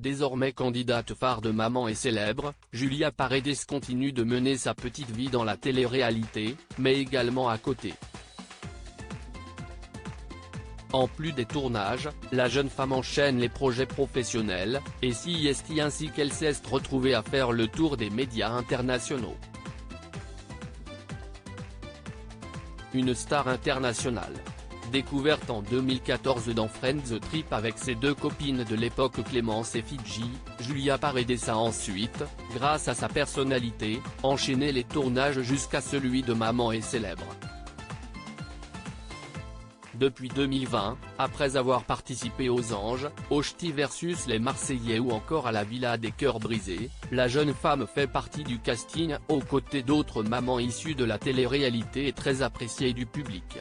Désormais candidate phare de Maman est célèbre, Julia Paredes continue de mener sa petite vie dans la télé-réalité, mais également à côté. En plus des tournages, la jeune femme enchaîne les projets professionnels, et CIST ainsi qu'elle s'est retrouvée à faire le tour des médias internationaux. Une star internationale. Découverte en 2014 dans Friends Trip avec ses deux copines de l'époque Clémence et Fidji, Julia Paredes a ensuite, grâce à sa personnalité, enchaîné les tournages jusqu'à celui de Maman est célèbre. Depuis 2020, après avoir participé aux Anges, au Ch'ti versus les Marseillais ou encore à la Villa des Cœurs Brisés, la jeune femme fait partie du casting aux côtés d'autres mamans issues de la télé-réalité et très appréciées du public.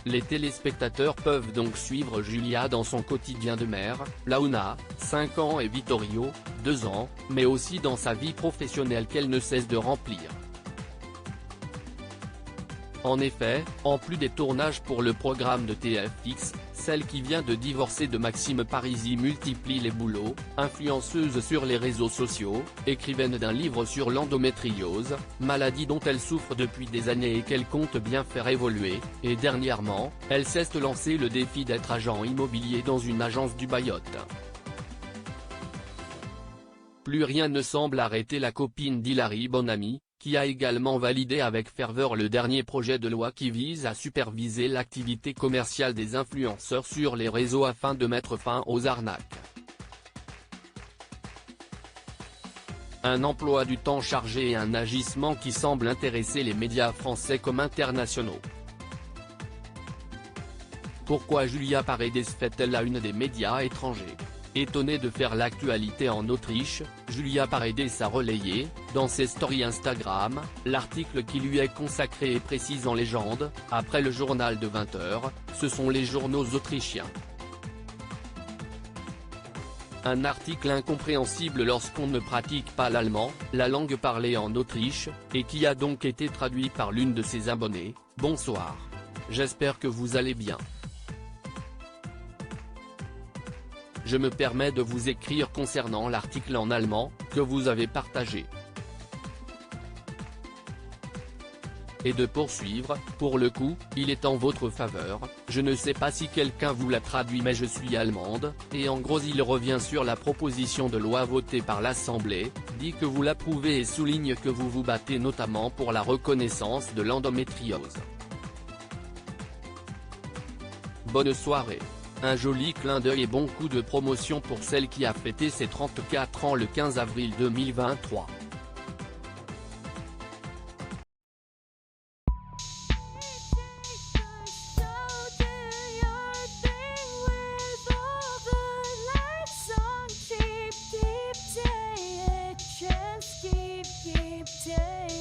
Les téléspectateurs peuvent donc suivre Julia dans son quotidien de mère, Launa, 5 ans et Vittorio, 2 ans, mais aussi dans sa vie professionnelle qu'elle ne cesse de remplir. En effet, en plus des tournages pour le programme de TFX, celle qui vient de divorcer de Maxime Parisi multiplie les boulots, influenceuse sur les réseaux sociaux, écrivaine d'un livre sur l'endométriose, maladie dont elle souffre depuis des années et qu'elle compte bien faire évoluer, et dernièrement, elle s'est lancé le défi d'être agent immobilier dans une agence du Mayotte. Plus rien ne semble arrêter la copine d'Hilary Bonamy, qui a également validé avec ferveur le dernier projet de loi qui vise à superviser l'activité commerciale des influenceurs sur les réseaux afin de mettre fin aux arnaques. Un emploi du temps chargé et un agissement qui semble intéresser les médias français comme internationaux. Pourquoi Julia Paredes fait-elle la une des médias étrangers ? Étonnée de faire l'actualité en Autriche, Julia Paredes a relayé, dans ses stories Instagram, l'article qui lui est consacré et précise en légende, après le journal de 20h, ce sont les journaux autrichiens. Un article incompréhensible lorsqu'on ne pratique pas l'allemand, la langue parlée en Autriche, et qui a donc été traduit par l'une de ses abonnées. Bonsoir. J'espère que vous allez bien. Je me permets de vous écrire concernant l'article en allemand, que vous avez partagé. Et de poursuivre, pour le coup, il est en votre faveur, je ne sais pas si quelqu'un vous l'a traduit mais je suis allemande, et en gros il revient sur la proposition de loi votée par l'Assemblée, dit que vous l'approuvez et souligne que vous vous battez notamment pour la reconnaissance de l'endométriose. Bonne soirée. Un joli clin d'œil et bon coup de promotion pour celle qui a fêté ses 34 ans le 15 avril 2023. Keep